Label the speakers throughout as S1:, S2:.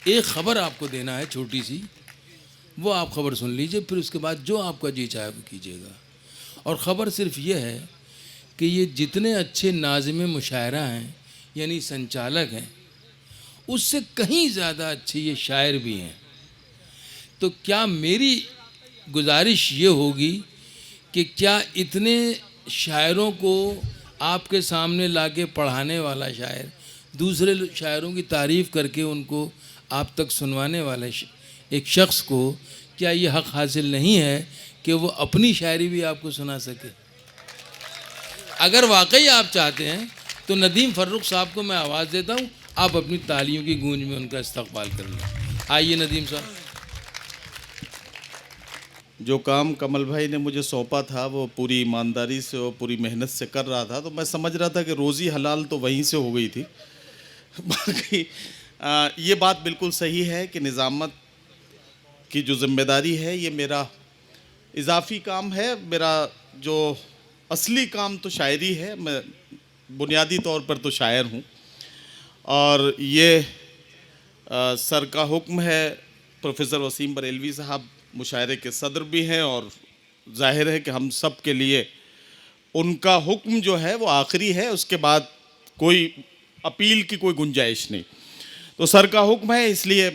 S1: एक ख़बर आपको देना है छोटी सी, वो आप ख़बर सुन लीजिए, फिर उसके बाद जो आपका जी चाहे वो कीजिएगा। और ख़बर सिर्फ ये है कि ये जितने अच्छे नाज़िम मुशायरा हैं यानी संचालक हैं, उससे कहीं ज़्यादा अच्छे ये शायर भी हैं। तो क्या मेरी गुजारिश ये होगी कि क्या इतने शायरों को आपके सामने लाके पढ़ाने वाला शायर दूसरे शायरों की तारीफ़ करके उनको आप तक सुनवाने वाले एक शख्स को क्या ये हक़ हासिल नहीं है कि वो अपनी शायरी भी आपको सुना सके? अगर वाकई आप चाहते हैं तो नदीम फ़र्रुख साहब को मैं आवाज़ देता हूँ, आप अपनी तालियों की गूंज में उनका इस्तक़बाल कर लें। आइए नदीम साहब।
S2: जो काम कमल भाई ने मुझे सौंपा था वो पूरी ईमानदारी से और पूरी मेहनत से कर रहा था, तो मैं समझ रहा था कि रोज़ी हलाल तो वहीं से हो गई थी। बाकी ये बात बिल्कुल सही है कि निज़ामत की जो ज़िम्मेदारी है ये मेरा इजाफ़ी काम है। मेरा जो असली काम तो शायरी है, मैं बुनियादी तौर पर तो शायर हूँ। और ये सर का हुक्म है, प्रोफेसर वसीम बरेलवी साहब मुशायरे के सदर भी हैं और जाहिर है कि हम सब के लिए उनका हुक्म जो है वो आखिरी है, उसके बाद कोई अपील की कोई गुंजाइश नहीं। तो सर का हुक्म है, इसलिए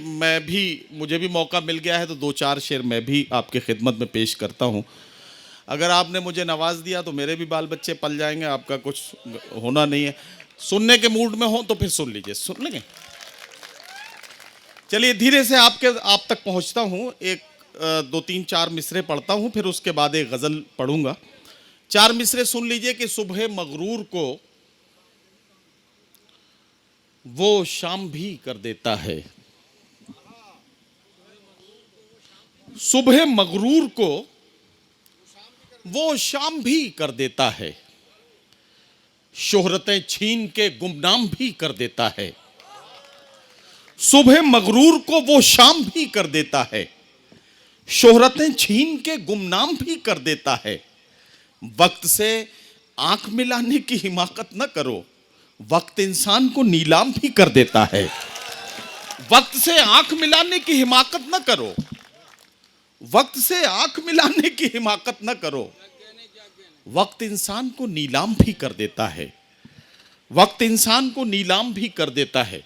S2: मुझे भी मौका मिल गया है तो दो चार शेर मैं भी आपके खिदमत में पेश करता हूँ। अगर आपने मुझे नवाज दिया तो मेरे भी बाल बच्चे पल जाएंगे, आपका कुछ होना नहीं है। सुनने के मूड में हो तो फिर सुन लीजिए, सुन लेंगे। चलिए धीरे से आप तक पहुँचता हूँ। एक दो तीन चार मिसरे पढ़ता हूँ, फिर उसके बाद एक गज़ल पढ़ूंगा। चार मिसरे सुन लीजिए कि सुबह मगरूर को वो शाम भी कर देता है। सुबह मगरूर को वो शाम भी कर देता है, शोहरतें छीन के गुमनाम भी कर देता है। सुबह मगरूर को वो शाम भी कर देता है, शोहरतें छीन के गुमनाम भी कर देता है। वक्त से आंख मिलाने की हिमाकत न करो, वक्त इंसान को नीलाम भी कर देता है। वक्त से आंख मिलाने की हिमाकत न करो, वक्त से आंख मिलाने की हिमाकत न करो, वक्त इंसान को नीलाम भी कर देता है। वक्त इंसान को नीलाम भी कर देता है।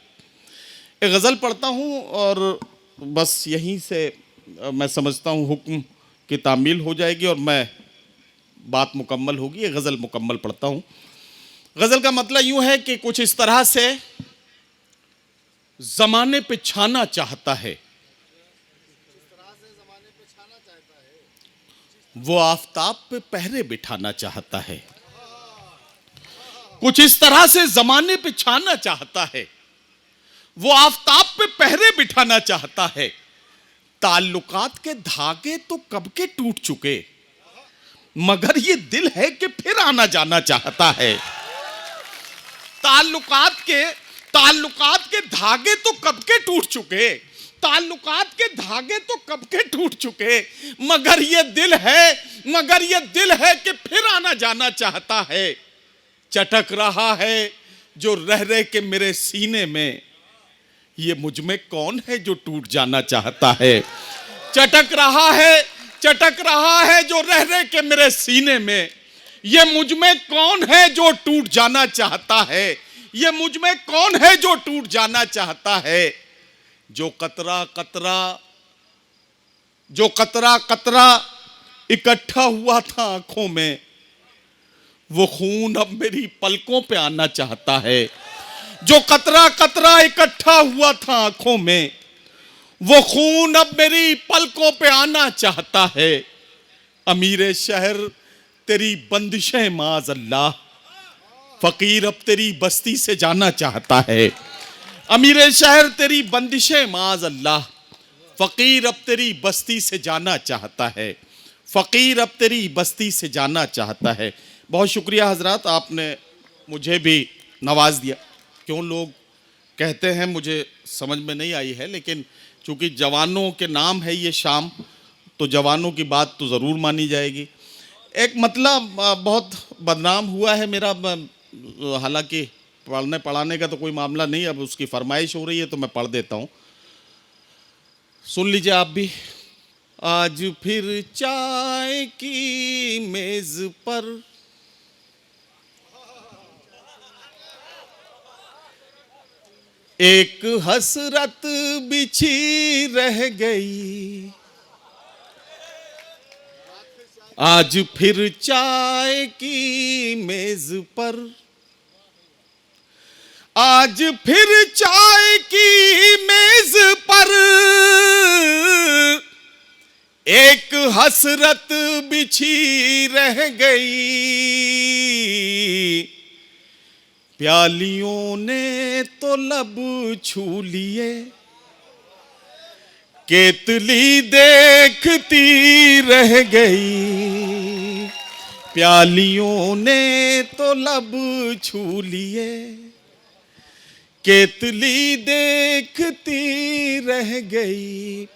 S2: एक गज़ल पढ़ता हूँ और बस यहीं से मैं समझता हूँ हुक्म की तामील हो जाएगी और मैं बात मुकम्मल होगी। ये गज़ल मुकम्मल पढ़ता हूँ। गज़ल का मतलब यूँ है कि कुछ इस तरह से ज़माने पे छाना चाहता है, वो आफताब पे पहरे बिठाना चाहता है। कुछ इस तरह से ज़माने पे छाना चाहता है, वो आफताब पे पहरे बिठाना चाहता है। ताल्लुकात के धागे तो कब के टूट चुके, मगर ये दिल है कि फिर आना जाना चाहता है। ताल्लुकात के धागे तो कब के टूट चुके, ताल्लुकात के धागे तो कब के टूट चुके, मगर ये दिल है कि फिर आना जाना चाहता है। चटक रहा है जो रह रह के मेरे सीने में, ये मुझ में कौन है जो टूट जाना चाहता है। चटक रहा है जो रह रह के मेरे सीने में, ये मुझ में कौन है जो टूट जाना चाहता है। ये मुझ में कौन है जो टूट जाना चाहता है। जो कतरा कतरा इकट्ठा हुआ था आंखों में, वो खून अब मेरी पलकों पे आना चाहता है। जो कतरा कतरा इकट्ठा हुआ था आंखों में, वो खून अब मेरी पलकों पे आना चाहता है। अमीर शहर तेरी बंदिशें माज़ अल्लाह, फकीर अब तेरी बस्ती से जाना चाहता है। अमीर शहर तेरी बंदिशें माज़ अल्लाह, फकीर अब तेरी बस्ती से जाना चाहता है। फकीर अब तेरी बस्ती से जाना चाहता है। बहुत शुक्रिया हजरात, आपने मुझे भी नवाज दिया। क्यों लोग कहते हैं मुझे समझ में नहीं आई है, लेकिन चूंकि जवानों के नाम है ये शाम, तो जवानों की बात तो ज़रूर मानी जाएगी। एक मतलब बहुत बदनाम हुआ है मेरा, हालांकि पढ़ने पढ़ाने का तो कोई मामला नहीं, अब उसकी फरमाइश हो रही है तो मैं पढ़ देता हूँ। सुन लीजिए आप भी। आज फिर चाय की मेज पर एक हसरत बिछी रह गई। आज फिर चाय की मेज पर, आज फिर चाय की मेज पर एक हसरत बिछी रह गई। प्यालियों ने तो लब छू लिए, केतली देखती रह गई। प्यालियों ने तो लब छू लिए, केतली देखती रह गई।